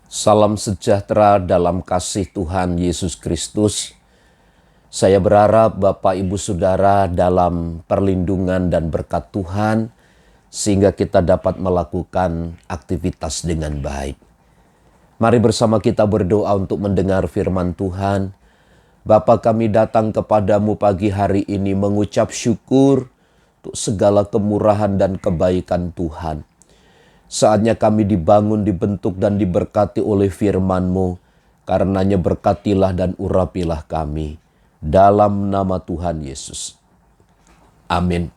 Salam sejahtera dalam kasih Tuhan Yesus Kristus. Saya berharap Bapak Ibu Saudara dalam perlindungan dan berkat Tuhan sehingga kita dapat melakukan aktivitas dengan baik. Mari bersama kita berdoa untuk mendengar firman Tuhan. Bapa, kami datang kepadamu pagi hari ini mengucap syukur untuk segala kemurahan dan kebaikan Tuhan. Saatnya kami dibangun, dibentuk dan diberkati oleh firman-Mu. Karenanya berkatilah dan urapilah kami. Dalam nama Tuhan Yesus. Amin.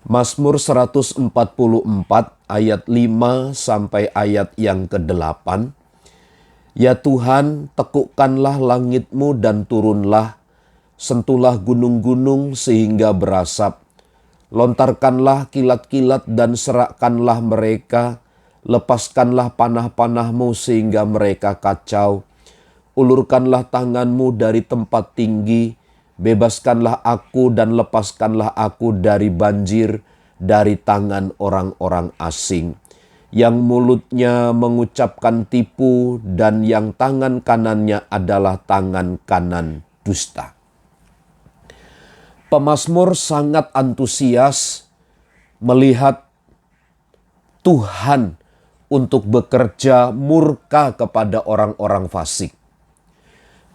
Mazmur 144 ayat 5 sampai ayat yang ke-8. Ya Tuhan, tekukkanlah langit-Mu dan turunlah. Sentuhlah gunung-gunung sehingga berasap. Lontarkanlah kilat-kilat dan serakkanlah mereka. Lepaskanlah panah-panah-Mu sehingga mereka kacau. Ulurkanlah tangan-Mu dari tempat tinggi. Bebaskanlah aku dan lepaskanlah aku dari banjir, dari tangan orang-orang asing. Yang mulutnya mengucapkan tipu dan yang tangan kanannya adalah tangan kanan dusta. Pemazmur sangat antusias melihat Tuhan untuk bekerja murka kepada orang-orang fasik.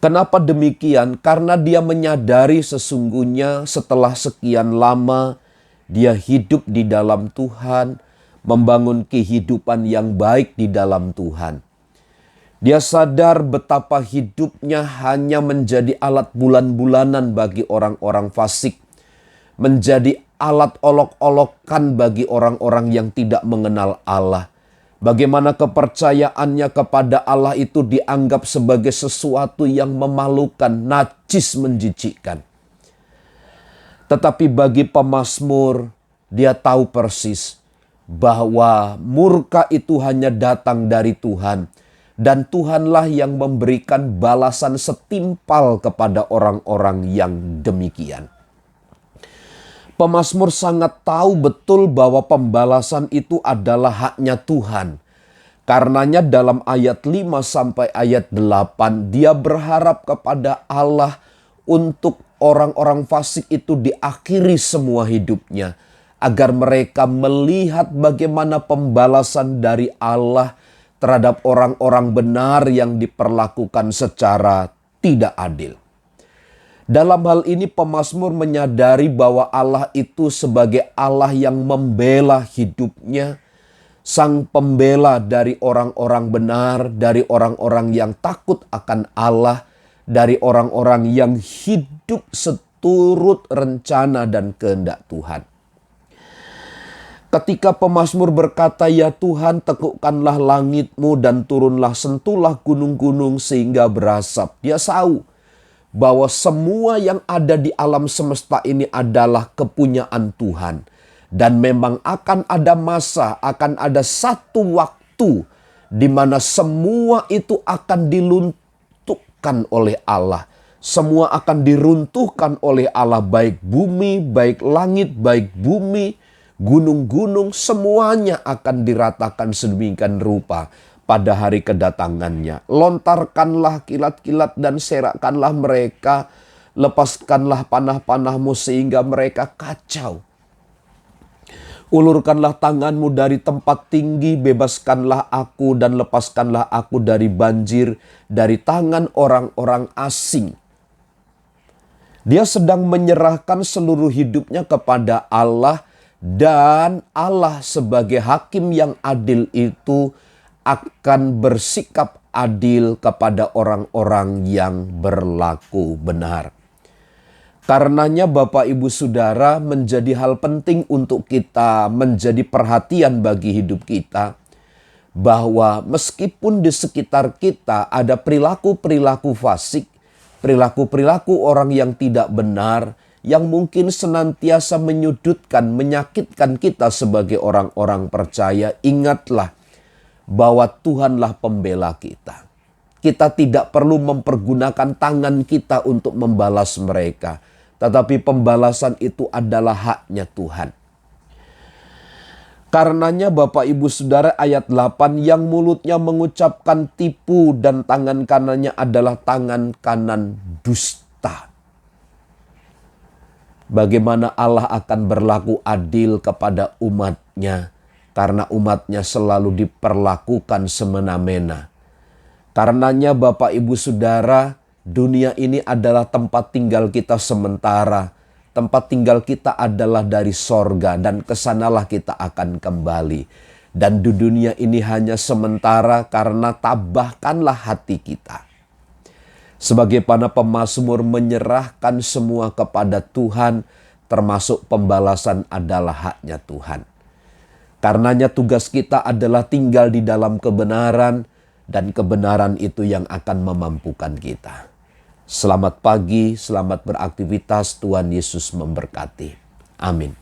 Kenapa demikian? Karena dia menyadari sesungguhnya setelah sekian lama dia hidup di dalam Tuhan, membangun kehidupan yang baik di dalam Tuhan. Dia sadar betapa hidupnya hanya menjadi alat bulan-bulanan bagi orang-orang fasik. Menjadi alat olok-olokan bagi orang-orang yang tidak mengenal Allah. Bagaimana kepercayaannya kepada Allah itu dianggap sebagai sesuatu yang memalukan, najis, menjijikkan. Tetapi bagi pemazmur, dia tahu persis bahwa murka itu hanya datang dari Tuhan. Dan Tuhanlah yang memberikan balasan setimpal kepada orang-orang yang demikian. Pemazmur sangat tahu betul bahwa pembalasan itu adalah haknya Tuhan. Karenanya dalam ayat 5 sampai ayat 8 dia berharap kepada Allah untuk orang-orang fasik itu diakhiri semua hidupnya. Agar mereka melihat bagaimana pembalasan dari Allah terhadap orang-orang benar yang diperlakukan secara tidak adil. Dalam hal ini pemazmur menyadari bahwa Allah itu sebagai Allah yang membela hidupnya, sang pembela dari orang-orang benar, dari orang-orang yang takut akan Allah, dari orang-orang yang hidup seturut rencana dan kehendak Tuhan. Ketika pemazmur berkata, ya Tuhan, tekukkanlah langit-Mu dan turunlah, sentuhlah gunung-gunung sehingga berasap. Dia tahu bahwa semua yang ada di alam semesta ini adalah kepunyaan Tuhan. Dan memang akan ada masa, akan ada satu waktu di mana semua itu akan diluntukkan oleh Allah. Semua akan diruntuhkan oleh Allah, baik bumi, baik langit, baik bumi, gunung-gunung, semuanya akan diratakan sedemikian rupa pada hari kedatangannya. Lontarkanlah kilat-kilat dan serakkanlah mereka. Lepaskanlah panah-panah-Mu sehingga mereka kacau. Ulurkanlah tangan-Mu dari tempat tinggi. Bebaskanlah aku dan lepaskanlah aku dari banjir, dari tangan orang-orang asing. Dia sedang menyerahkan seluruh hidupnya kepada Allah. Dan Allah sebagai hakim yang adil itu akan bersikap adil kepada orang-orang yang berlaku benar. Karenanya Bapak Ibu Saudara menjadi hal penting untuk kita menjadi perhatian bagi hidup kita. Bahwa meskipun di sekitar kita ada perilaku-perilaku fasik, perilaku-perilaku orang yang tidak benar, yang mungkin senantiasa menyudutkan, menyakitkan kita sebagai orang-orang percaya, ingatlah bahwa Tuhanlah pembela kita. Kita tidak perlu mempergunakan tangan kita untuk membalas mereka. Tetapi pembalasan itu adalah haknya Tuhan. Karenanya Bapak Ibu Saudara ayat 8, yang mulutnya mengucapkan tipu dan tangan kanannya adalah tangan kanan dusta. Bagaimana Allah akan berlaku adil kepada umatnya, karena umatnya selalu diperlakukan semena-mena. Karenanya Bapak Ibu Saudara, dunia ini adalah tempat tinggal kita sementara. Tempat tinggal kita adalah dari sorga dan kesanalah kita akan kembali. Dan di dunia ini hanya sementara, karena tabahkanlah hati kita. Sebagaimana pemazmur menyerahkan semua kepada Tuhan, termasuk pembalasan adalah haknya Tuhan. Karenanya tugas kita adalah tinggal di dalam kebenaran, dan kebenaran itu yang akan memampukan kita. Selamat pagi, selamat beraktivitas, Tuhan Yesus memberkati. Amin.